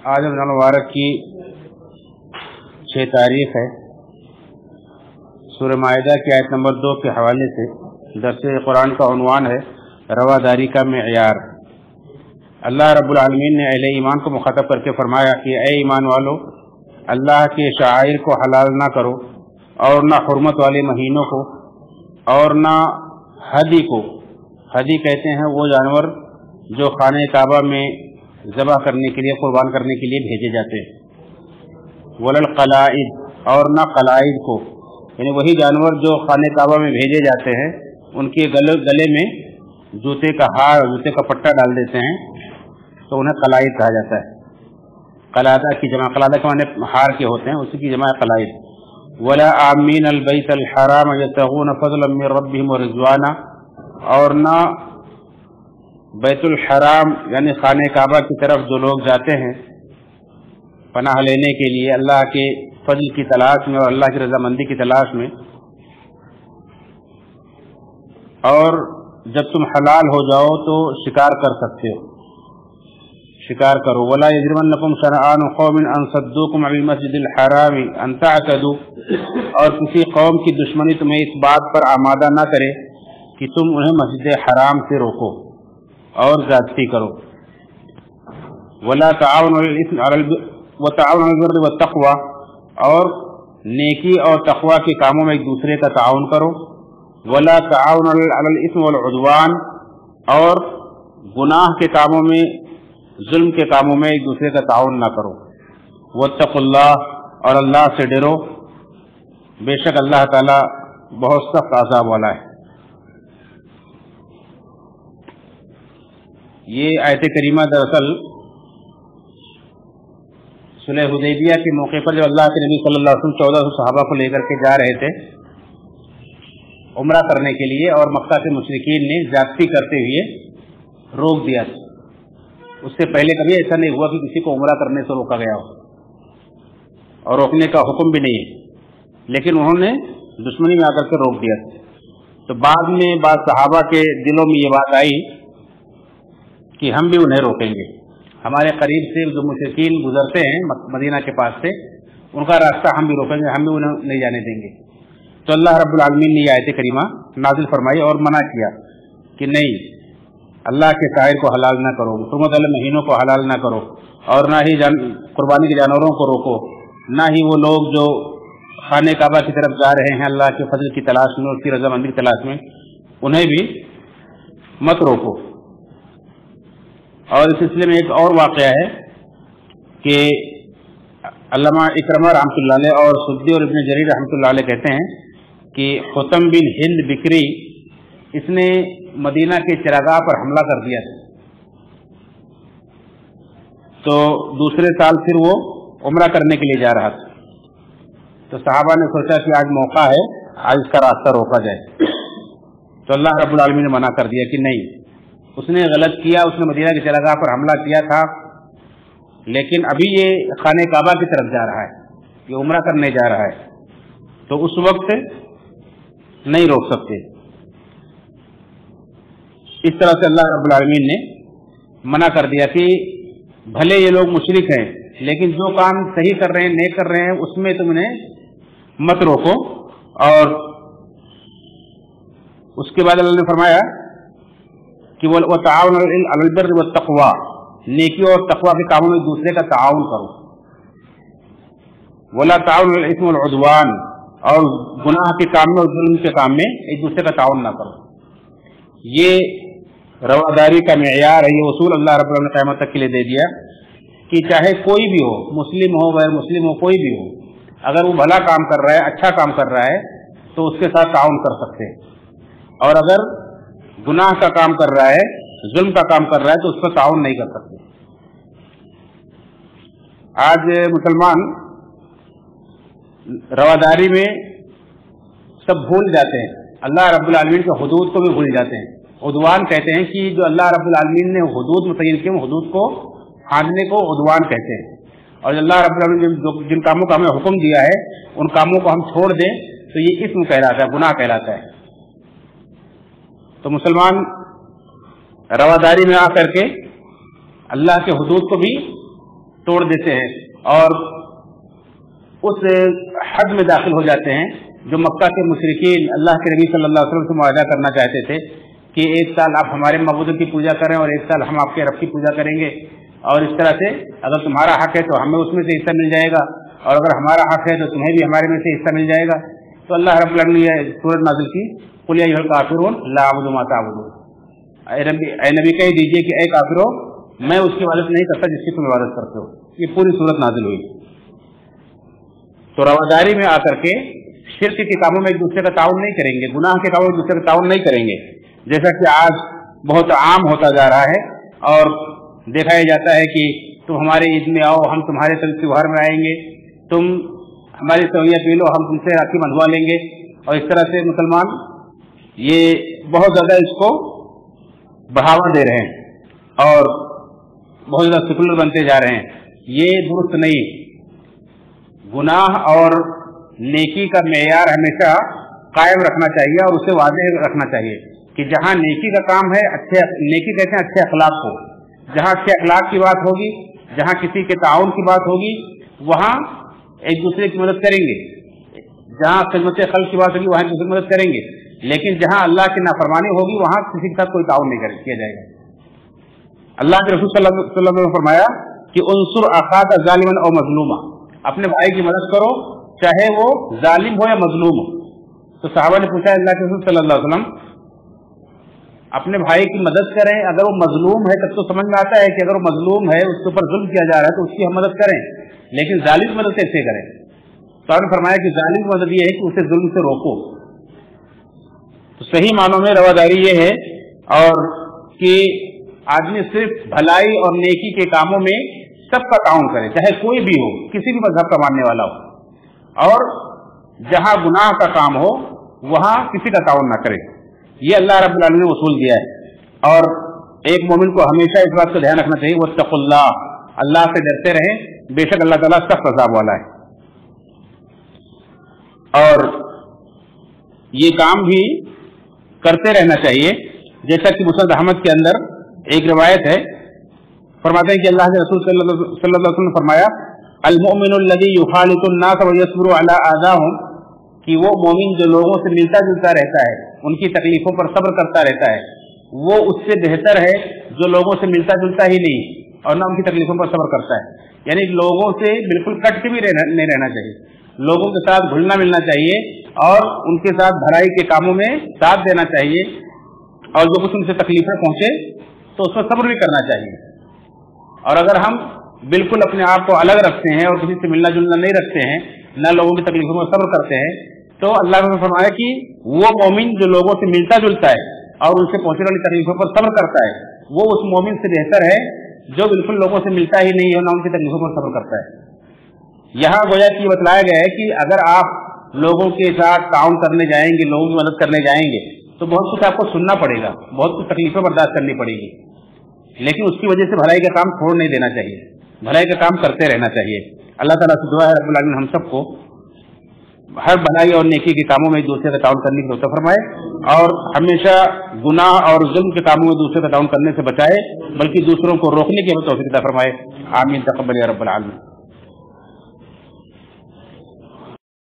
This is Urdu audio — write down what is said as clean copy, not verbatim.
آج رمضان مبارک کی 6 تاریخ ہے۔ سورہ مائدہ کی آیت نمبر 2 کے حوالے سے درس قرآن کا عنوان ہے رواداری کا معیار۔ اللہ رب العالمین نے اہل ایمان کو مخاطب کر کے فرمایا کہ اے ایمان والو، اللہ کے شعائر کو حلال نہ کرو اور نہ حرمت والے مہینوں کو اور نہ ہدی کو۔ ہدی کہتے ہیں وہ جانور جو خانہ کعبہ میں ذبح کرنے کے لیے، قربان کرنے کے لیے بھیجے جاتے ہیں۔ وللقلائد، اور نہ قلائد کو، یعنی وہی جانور جو خانہ کعبہ میں بھیجے جاتے ہیں ان کے گلے میں جوتے کا ہار، جوتے کا پٹا ڈال دیتے ہیں تو انہیں قلائد کہا جاتا ہے۔ قلادہ کی جمع، قلادہ کے معنی ہار کے ہوتے ہیں، اسی کی جمع قلائد۔ ولا آمین البیت الحرام یبتغون فضلا من ربهم ورضوانا، اور نہ بیت الحرام یعنی خانہ کعبہ کی طرف جو لوگ جاتے ہیں پناہ لینے کے لیے اللہ کے فضل کی تلاش میں اور اللہ کی رضامندی کی تلاش میں، اور جب تم حلال ہو جاؤ تو شکار کر سکتے ہو، شکار کرو۔ ولا یجرمنکم شنآن قوم ان صدوکم عن المسجد الحرام ان تعتدوا، اور کسی قوم کی دشمنی تمہیں اس بات پر آمادہ نہ کرے کہ تم انہیں مسجد حرام سے روکو اور زیادتی کرو۔ ولا تعاونوا وتعاونوا علی البر والتقوی، اور نیکی اور تقوی کے کاموں میں ایک دوسرے کا تعاون کرو۔ ولا تعاونوا علی الاثم والعدوان، اور گناہ کے کاموں میں، ظلم کے کاموں میں ایک دوسرے کا تعاون نہ کرو۔ واتقوا اللہ، اور اللہ سے ڈرو، بے شک اللہ تعالی بہت سخت عذاب والا ہے۔ یہ آیت کریمہ دراصل صلح حدیبیہ کے موقع پر جب اللہ کے نبی صلی اللہ علیہ وسلم 1400 صحابہ کو لے کر کے جا رہے تھے عمرہ کرنے کے لیے، اور مکہ کے مشرکین نے زیادتی کرتے ہوئے روک دیا تھا۔ اس سے پہلے کبھی ایسا نہیں ہوا کہ کسی کو عمرہ کرنے سے روکا گیا ہو، اور روکنے کا حکم بھی نہیں ہے، لیکن انہوں نے دشمنی میں آ کر کے روک دیا تھا۔ تو بعد میں بعض صحابہ کے دلوں میں یہ بات آئی کہ ہم بھی انہیں روکیں گے، ہمارے قریب سے جو مشرکین گزرتے ہیں مدینہ کے پاس سے، ان کا راستہ ہم بھی روکیں گے، ہم بھی انہیں نہیں جانے دیں گے۔ تو اللہ رب العالمین نے یہ آیت کریمہ نازل فرمائی اور منع کیا کہ نہیں، اللہ کے شاعر کو حلال نہ کرو، حرمت والے مہینوں کو حلال نہ کرو، اور نہ ہی قربانی کے جانوروں کو روکو، نہ ہی وہ لوگ جو خانہ کعبہ کی طرف جا رہے ہیں اللہ کے فضل کی تلاش میں، اس کی رضامندی کی تلاش میں، انہیں بھی مت روکو۔ اور اس سلسلے میں ایک اور واقعہ ہے کہ علامہ اکرمہ رحمۃ اللہ علیہ اور سدی اور ابن جریر رحمۃ اللہ علیہ کہتے ہیں کہ حطم بن ہند بکری، اس نے مدینہ کے چراگاہ پر حملہ کر دیا تھا، تو دوسرے سال پھر وہ عمرہ کرنے کے لیے جا رہا تھا، تو صحابہ نے سوچا کہ آج موقع ہے، آج اس کا راستہ روکا جائے۔ تو اللہ رب العالمین نے منع کر دیا کہ نہیں، اس نے غلط کیا، اس نے مدینہ کے چراگاہ پر حملہ کیا تھا، لیکن ابھی یہ خانہ کعبہ کی طرف جا رہا ہے، یہ عمرہ کرنے جا رہا ہے، تو اس وقت نہیں روک سکتے۔ اس طرح سے اللہ رب العالمین نے منع کر دیا کہ بھلے یہ لوگ مشرک ہیں، لیکن جو کام صحیح کر رہے ہیں، نیک کر رہے ہیں، اس میں تم انہیں مت روکو۔ اور اس کے بعد اللہ نے فرمایا کہ وَتَعَاوَنُوا عَلَى الْبِرِّ وَالتَّقْوَى، نیکی اور تقوی کے کاموں میں ایک دوسرے کا تعاون کرو۔ وَلَا تَعَاوَنُوا عَلَى الْإِثْمِ وَالْعُدْوَانِ، اور گناہ کے کام میں اور ظلم کے کام میں ایک دوسرے کا تعاون نہ کرو۔ یہ رواداری کا معیار ہے، یہ اصول اللہ رب العالمین نے قیامت تک کے لیے دے دیا کہ چاہے کوئی بھی ہو، مسلم ہو غیر مسلم ہو، کوئی بھی ہو، اگر وہ بھلا کام کر رہا ہے، اچھا کام کر رہا ہے تو اس کے ساتھ تعاون کر سکتے ہیں، اور اگر گناہ کا کام کر رہا ہے، ظلم کا کام کر رہا ہے تو اس پر تعاون نہیں کر سکتے۔ آج مسلمان رواداری میں سب بھول جاتے ہیں، اللہ رب العالمین کے حدود کو بھی بھول جاتے ہیں۔ عدوان کہتے ہیں کہ جو اللہ رب العالمین نے حدود متعین کیے، حدود کو پھاڑنے کو عدوان کہتے ہیں، اور اللہ رب العالمین نے جن کاموں کا ہمیں حکم دیا ہے ان کاموں کو ہم چھوڑ دیں تو یہ اسم کہلاتا ہے، گناہ کہلاتا ہے۔ تو مسلمان رواداری میں آ کر کے اللہ کے حدود کو بھی توڑ دیتے ہیں اور اس حد میں داخل ہو جاتے ہیں جو مکہ کے مشرکین اللہ کے نبی صلی اللہ علیہ وسلم سے معاہدہ کرنا چاہتے تھے کہ ایک سال آپ ہمارے معبودوں کی پوجا کریں اور ایک سال ہم آپ کے رب کی پوجا کریں گے، اور اس طرح سے اگر تمہارا حق ہے تو ہمیں اس میں سے حصہ مل جائے گا، اور اگر ہمارا حق ہے تو تمہیں بھی ہمارے میں سے حصہ مل جائے گا۔ تو اللہ رب العالمین نے یہ سورۃ نازل کی، قل یا ایھا الکافرون لا اعبد ما تعبدون، اے نبی کہہ دیجیے کہ اے کافرو میں اس کی عبادت نہیں کرتا جس کی تم عبادت کرتے ہو۔ یہ پوری سورت نازل ہوئی۔ تو رواداری میں آ کر کے شرک کے کاموں میں ایک دوسرے کا تعاون نہیں کریں گے، گناہ کے کاموں میں ایک دوسرے کا تعاون نہیں کریں گے، جیسا کہ آج بہت عام ہوتا جا رہا ہے، اور دیکھا جاتا ہے کہ تم ہمارے عید میں آؤ، ہم تمہارے تہوار میں آئیں گے، تم ہماری سوئیاں پی لو، ہم تم سے راکھی بندھوا لیں گے، اور اس طرح سے مسلمان یہ بہت زیادہ اس کو بڑھاوا دے رہے ہیں اور بہت زیادہ سیکولر بنتے جا رہے ہیں۔ یہ درست نہیں۔ گناہ اور نیکی کا معیار ہمیشہ قائم رکھنا چاہیے اور اسے واضح رکھنا چاہیے کہ جہاں نیکی کا کام ہے، نیکی کہتے ہیں اچھے اخلاق کو، جہاں اچھے اخلاق کی بات ہوگی، جہاں کسی کے تعاون کی بات ہوگی، وہاں ایک دوسرے کی مدد کریں گے، جہاں خدمت خلق کی بات ہوگی وہاں ایک دوسرے کی مدد کریں گے، لیکن جہاں اللہ کی نافرمانی ہوگی وہاں کسی کے ساتھ کوئی تعاون نہیں کیا جائے گا۔ اللہ کے رسول صلی اللہ علیہ وسلم نے فرمایا کہ انصر اخاک ظالما او مظلوما، اپنے بھائی کی مدد کرو چاہے وہ ظالم ہو یا مظلوم ہو۔ تو صحابہ نے پوچھا اللہ کے رسول صلی اللہ علیہ وسلم اپنے بھائی کی مدد کریں، اگر وہ مظلوم ہے تب تو سمجھ میں آتا ہے کہ اگر وہ مظلوم ہے، اس کے اوپر ظلم کیا جا رہا ہے تو اس کی ہم مدد کریں، لیکن ظالم کی مدد کیسے کریں؟ تو آپ نے فرمایا کہ ظالم کی مدد یہ ہے کہ اسے ظلم سے روکو۔ تو صحیح معنوں میں رواداری یہ ہے اور کہ آدمی صرف بھلائی اور نیکی کے کاموں میں سب کا تعاون کرے، چاہے کوئی بھی ہو، کسی بھی مذہب کا ماننے والا ہو، اور جہاں گناہ کا کام ہو وہاں کسی کا تعاون نہ کرے۔ یہ اللہ رب العالمین نے اصول دیا ہے، اور ایک مومن کو ہمیشہ اس بات کا دھیان رکھنا چاہیے واتقوا اللہ، اللہ سے ڈرتے رہیں، بے شک اللہ تعالیٰ سخت عذاب والا ہے۔ اور یہ کام بھی کرتے رہنا چاہیے، جیسا کہ مسند احمد کے اندر ایک روایت ہے، فرماتے ہیں کہ اللہ کے رسول صلی اللہ علیہ وسلم نے فرمایا المؤمن الذی یخالط الناس ویصبر علی آذاہم، کہ وہ مومن جو لوگوں سے ملتا جلتا رہتا ہے، ان کی تکلیفوں پر صبر کرتا رہتا ہے، وہ اس سے بہتر ہے جو لوگوں سے ملتا جلتا ہی نہیں اور نہ ان کی تکلیفوں پر صبر کرتا ہے۔ یعنی لوگوں سے بالکل کٹ کے بھی نہیں رہنا چاہیے، لوگوں کے ساتھ گھلنا ملنا چاہیے اور ان کے ساتھ بھلائی کے کاموں میں ساتھ دینا چاہیے، اور جو کچھ ان سے تکلیفیں پہنچے تو اس پر صبر بھی کرنا چاہیے۔ اور اگر ہم بالکل اپنے آپ کو الگ رکھتے ہیں اور کسی سے ملنا جلنا نہیں رکھتے ہیں، نہ لوگوں کی تکلیفوں میں صبر کرتے ہیں، تو اللہ نے فرمایا کہ وہ مومن جو لوگوں سے ملتا جلتا ہے اور ان سے پہنچنے والی تکلیفوں پر صبر کرتا ہے، وہ اس مومن سے بہتر ہے جو بالکل لوگوں سے ملتا ہی نہیں ہے نہ ان کی تکلیفوں پر صبر کرتا ہے۔ یہاں گویا کہ یہ بتلایا گیا ہے کہ اگر آپ لوگوں کے ساتھ تعاون کرنے جائیں گے، لوگوں کی مدد کرنے جائیں گے، تو بہت کچھ آپ کو سننا پڑے گا، بہت کچھ تکلیفیں برداشت کرنی پڑے گی، لیکن اس کی وجہ سے بھلائی کا کام چھوڑ نہیں دینا چاہیے، بھلائی کا کام کرتے رہنا چاہیے۔ اللہ تعالیٰ سے دعا ہے رب العالمین ہم سب کو ہر بھلائی اور نیکی کے کاموں میں ایک دوسرے کا تعاون کرنے کی توفیق فرمائے، اور ہمیشہ گناہ اور ظلم کے کاموں میں دوسرے کا تعاون کرنے سے بچائے، بلکہ دوسروں کو روکنے کی توفیق عطا فرمائے۔ آمین، تقبل یا رب العالمین۔